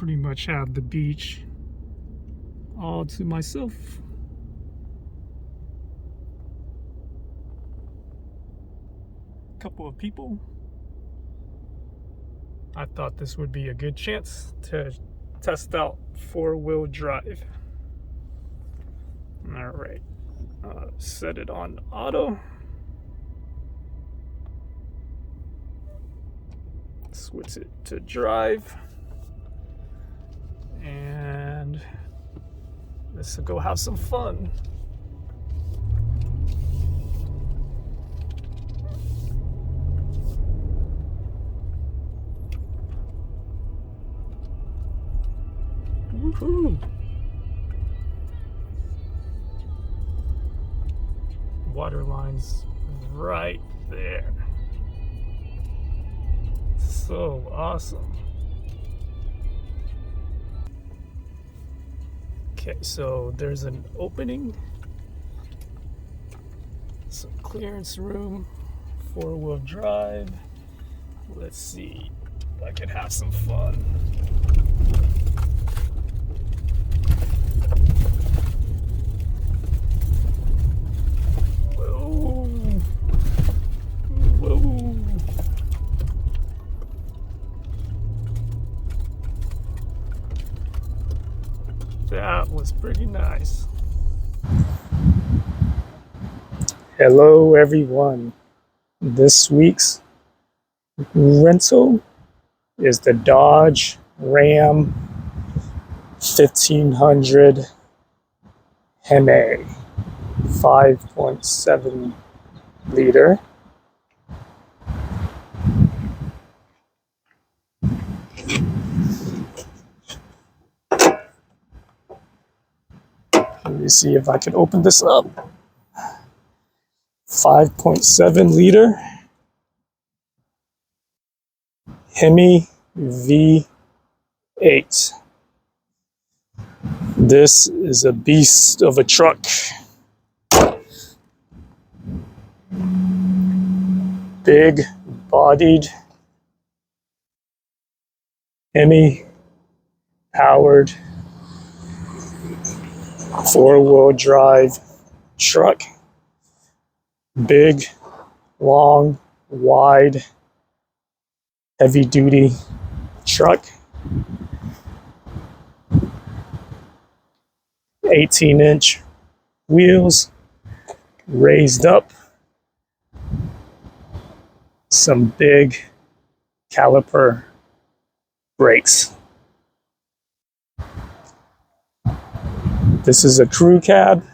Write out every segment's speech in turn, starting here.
pretty much have the beach all to myself. Couple of people. I thought this would be a good chance to test out 4-wheel drive. All right, set it on auto. Switch it to drive. And let's go have some fun. Woohoo! Water line's right there. So awesome. Okay, so there's an opening, some clearance room, 4-wheel drive. Let's see if I can have some fun. Whoa. Whoa. That was pretty nice. Hello everyone. This week's rental is the Dodge Ram 1500 Hemi, 5.7 liter. Let me see if I can open this up. 5.7 liter Hemi V8. This is a beast of a truck. Big bodied Hemi powered 4-wheel drive truck. Big, long, wide, heavy duty truck. 18-inch wheels, raised up. Some big caliper brakes. This is a crew cab.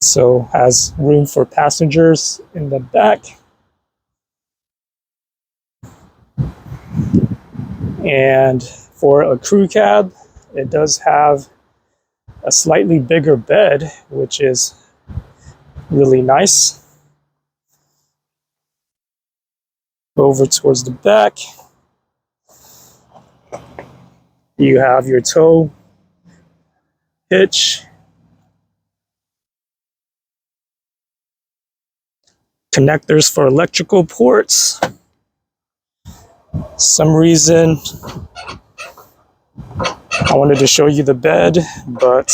So has room for passengers in the back. And for a crew cab, it does have a slightly bigger bed, which is really nice. Over towards the back, you have your tow hitch, connectors for electrical ports. Some reason I wanted to show you the bed, but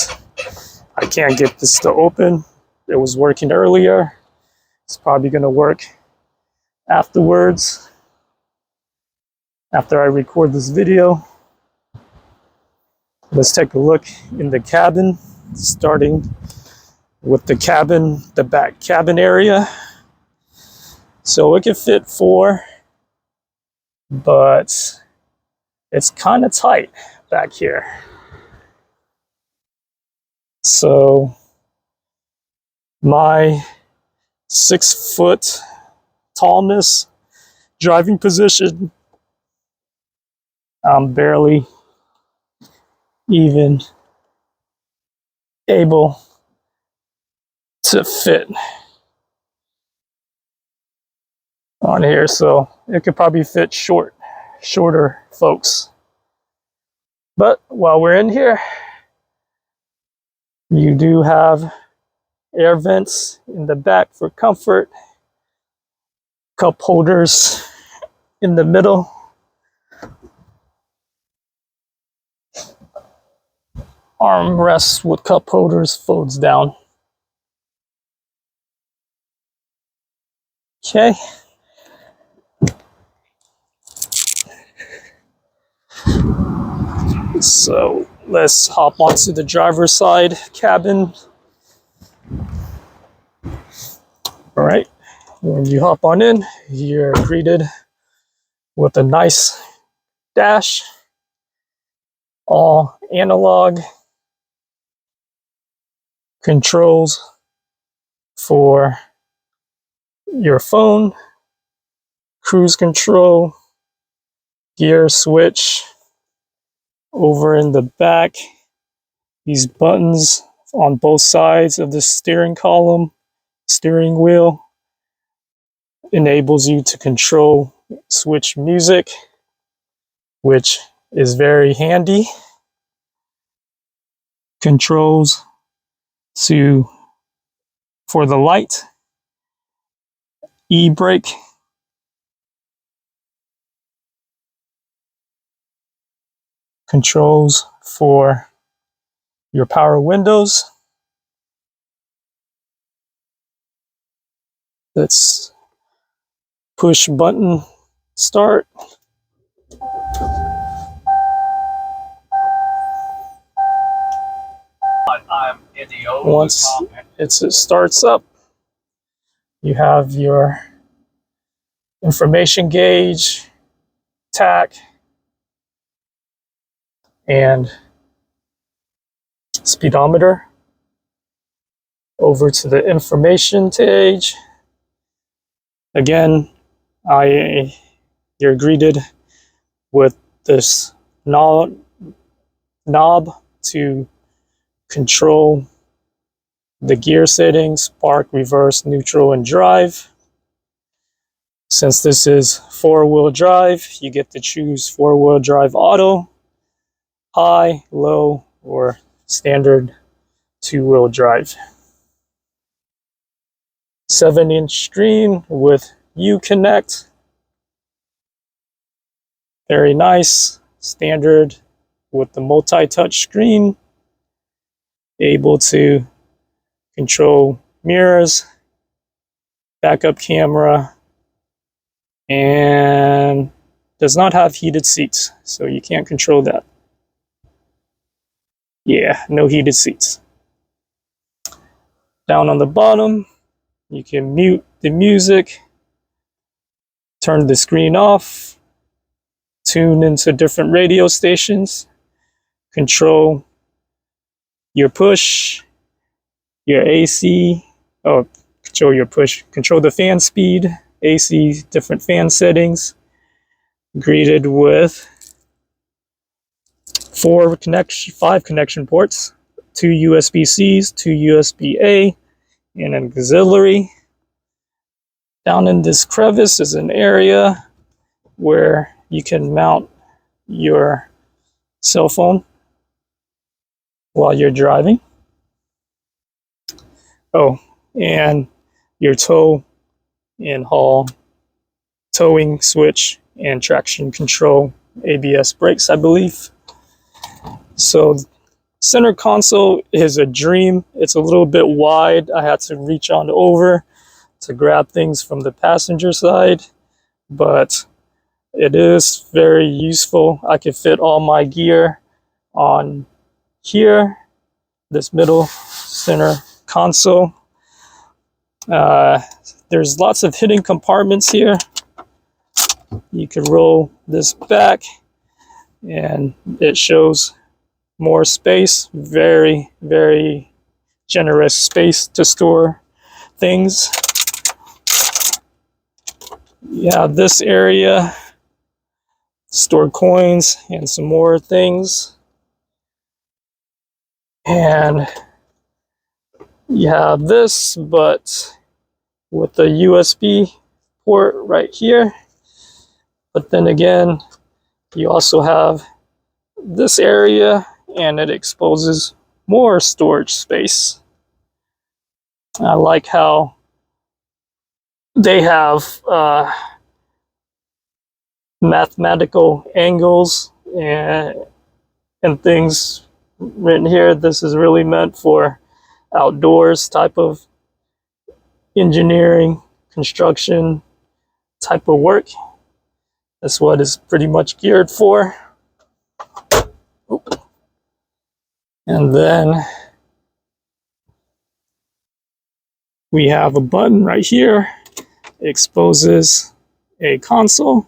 I can't get this to open. It was working earlier. It's probably going to work afterwards, after I record this video. Let's take a look in the cabin, starting with the cabin, the back cabin area. So it can fit 4, but it's kind of tight back here. So my 6-foot tallness, driving position, I'm barely even able to fit on here, so it could probably fit shorter folks. But while we're in here, you do have air vents in the back for comfort, cup holders in the middle, armrest with cup holders folds down. Okay. So let's hop onto the driver's side cabin. All right. When you hop on in, you're greeted with a nice dash, all analog controls for your phone, cruise control, gear switch. Over in the back, these buttons on both sides of the steering column, steering wheel, enables you to control switch music, which is very handy. Controls for the light, e-brake, controls for your power windows. Let's push button start. Once it starts up, you have your information gauge, tach, and speedometer. Over to the information page. Again, you're greeted with this knob to control the gear settings, park, reverse, neutral, and drive. Since this is four-wheel drive, you get to choose four-wheel drive auto, high, low, or standard two-wheel drive. 7-inch screen with Uconnect. Very nice, standard with the multi-touch screen. Able to control mirrors, backup camera, and does not have heated seats, so you can't control that. Yeah, no heated seats. Down on the bottom, you can mute the music, turn the screen off, tune into different radio stations, control your push, your AC, control your push, control the fan speed, AC, different fan settings, greeted with 5 connection ports, 2 USB-Cs, 2 USB-A, and an auxiliary. Down in this crevice is an area where you can mount your cell phone while you're driving. Oh, and your tow and haul towing switch and traction control, ABS brakes, I believe. So center console is a dream. It's a little bit wide. I had to reach on over to grab things from the passenger side, but it is very useful. I can fit all my gear on here, this middle center console. There's lots of hidden compartments here. You can roll this back and it shows more space. Very, very generous space to store things. You have this area, store coins and some more things. And you have this, but with the USB port right here. But then again, you also have this area and it exposes more storage space. I like how they have mathematical angles and things written here, this is really meant for outdoors type of engineering, construction type of work. That's what it's pretty much geared for. And then we have a button right here. It exposes a console.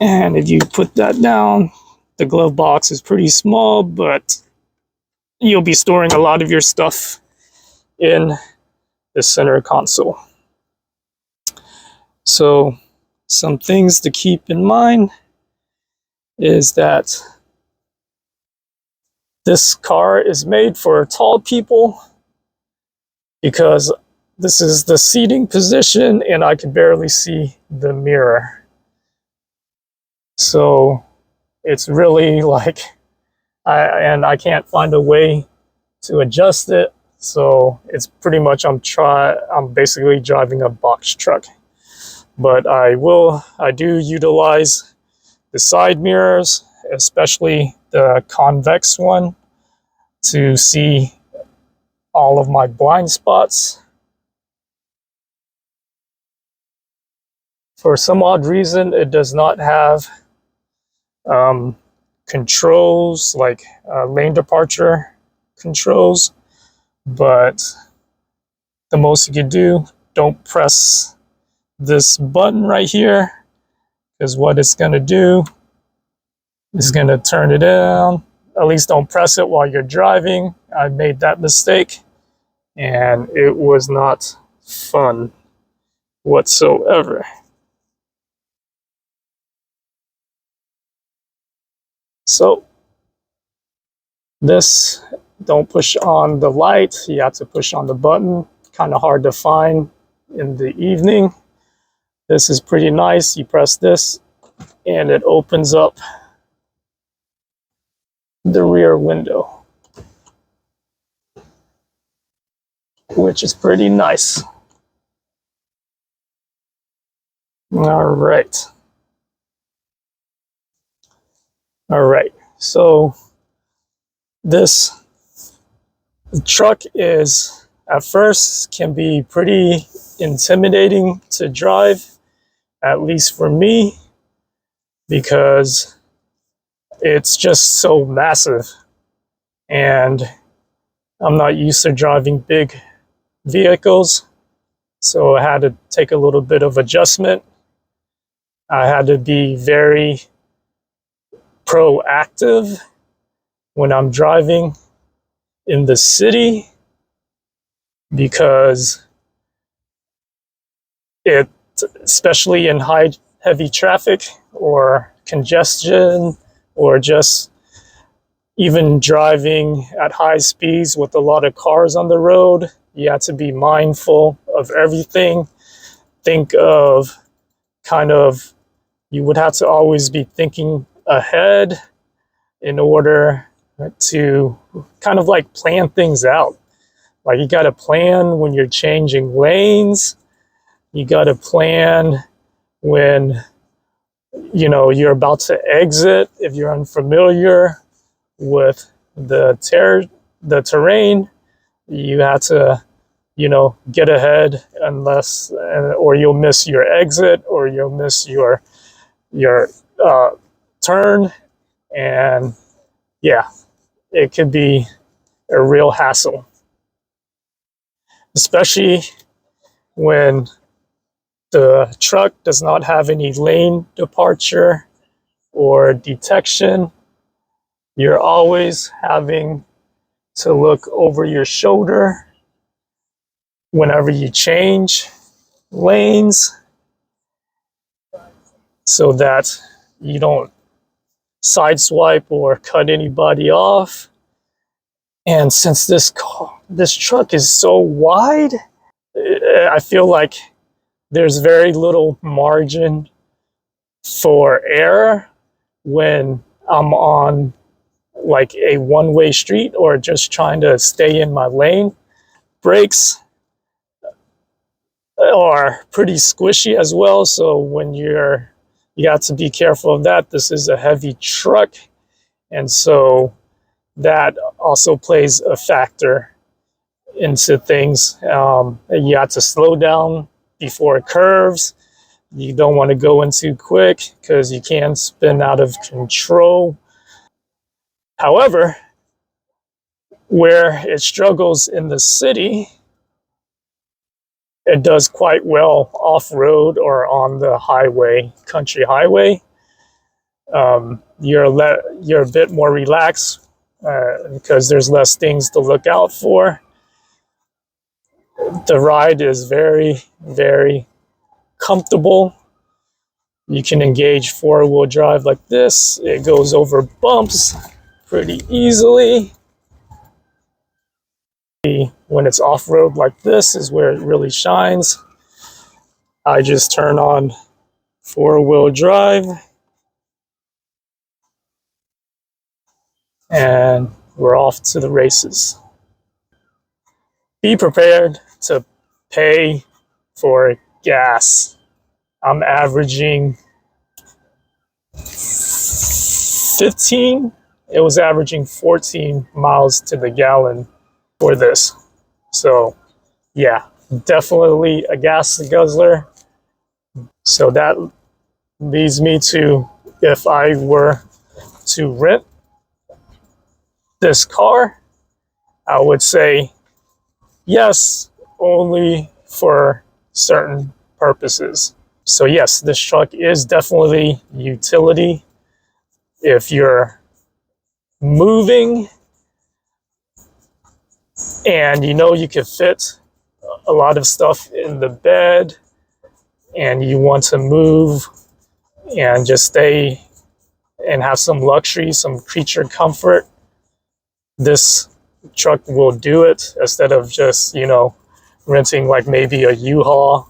And if you put that down, the glove box is pretty small, but you'll be storing a lot of your stuff in the center console. So some things to keep in mind is that this car is made for tall people because this is the seating position and I can barely see the mirror. So it's really like, I can't find a way to adjust it. So it's pretty much, I'm basically driving a box truck. But I do utilize the side mirrors, especially the convex one, to see all of my blind spots. For some odd reason, it does not have controls like lane departure controls, but the most you can do, don't press this button right here, because what it's going to do is going to turn it down. At least don't press it while you're driving. I made that mistake and it was not fun whatsoever. So this, don't push on the light, you have to push on the button. Kind of hard to find in the evening. This is pretty nice. You press this and it opens up the rear window, which is pretty nice. All right. So this truck is, at first, can be pretty intimidating to drive, at least for me, because it's just so massive and I'm not used to driving big vehicles, so I had to take a little bit of adjustment. I had to be very proactive when I'm driving in the city, because especially in heavy traffic or congestion, or just even driving at high speeds with a lot of cars on the road, you have to be mindful of everything. Think of you would have to always be thinking ahead in order to kind of like plan things out. Like you got to plan when you're changing lanes. You got to plan when, you're about to exit. If you're unfamiliar with the terrain, you have to, get ahead, or you'll miss your exit, or you'll miss your turn, and yeah, it could be a real hassle, especially when the truck does not have any lane departure or detection. You're always having to look over your shoulder whenever you change lanes, so that you don't sideswipe or cut anybody off. And since this truck is so wide, I feel like there's very little margin for error when I'm on like a one-way street or just trying to stay in my lane. Brakes are pretty squishy as well, so when you have to be careful of that. This is a heavy truck, And so that also plays a factor into things. You have to slow down before curves. You don't want to go in too quick because you can spin out of control. However, where it struggles in the city, it does quite well off-road or on the highway, country highway. You're a bit more relaxed because there's less things to look out for. The ride is very, very comfortable. You can engage four-wheel drive like this. It goes over bumps pretty easily. When it's off-road like this is where it really shines. I just turn on four-wheel drive and we're off to the races. Be prepared to pay for gas. I'm averaging 15. It was averaging 14 miles to the gallon for this. So yeah, definitely a gas guzzler. So that leads me to, if I were to rent this car, I would say yes, only for certain purposes. So yes, this truck is definitely utility. If you're moving and you know you can fit a lot of stuff in the bed and you want to move and just stay and have some luxury, some creature comfort, this truck will do it instead of just, renting like maybe a U-Haul.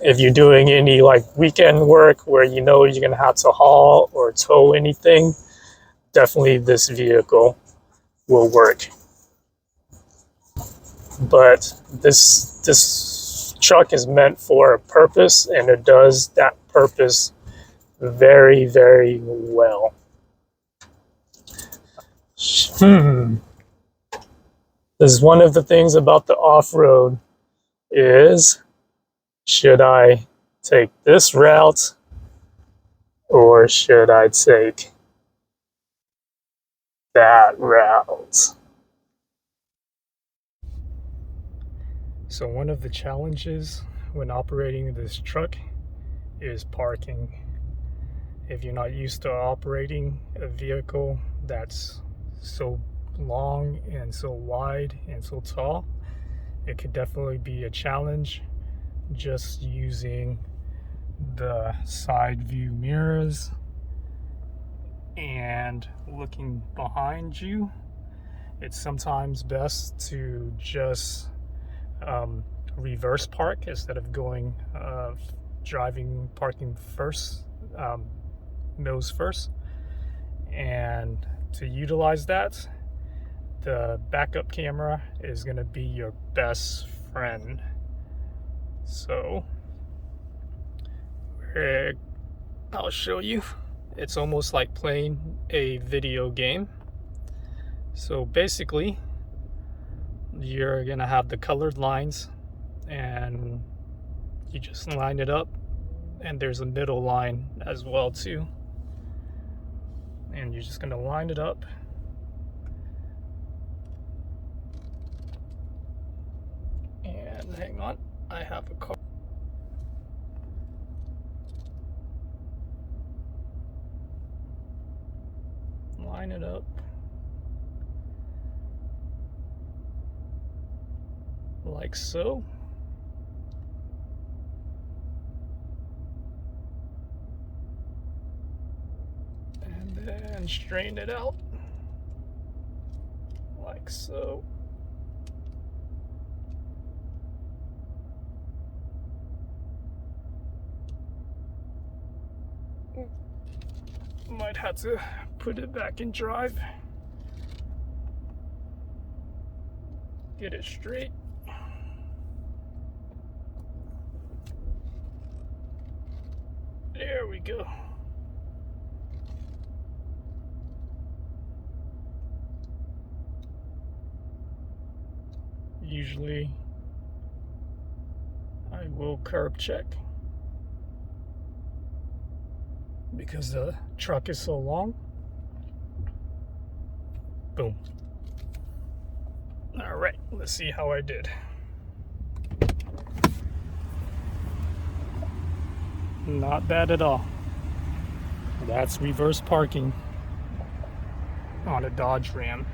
If you're doing any like weekend work where you know you're gonna have to haul or tow anything, definitely this vehicle will work. But this truck is meant for a purpose, and it does that purpose very, very well. This is one of the things about the off-road is, should I take this route or should I take that route? So one of the challenges when operating this truck is parking. If you're not used to operating a vehicle that's so long and so wide and so tall, it could definitely be a challenge just using the side view mirrors and looking behind you. It's sometimes best to just reverse park instead of going parking first, nose first. And to utilize that, the backup camera is going to be your best friend. So I'll show you. It's almost like playing a video game. So basically, you're gonna have the colored lines and you just line it up, and there's a middle line as well too, and you're just gonna line it up and hang on, I have a car. Line it up like so. And then straighten it out like so. Might have to put it back in drive. Get it straight. There we go. usually I will curb check because the truck is so long. Boom. All right, let's see how I did. Not bad at all. That's reverse parking on a Dodge Ram.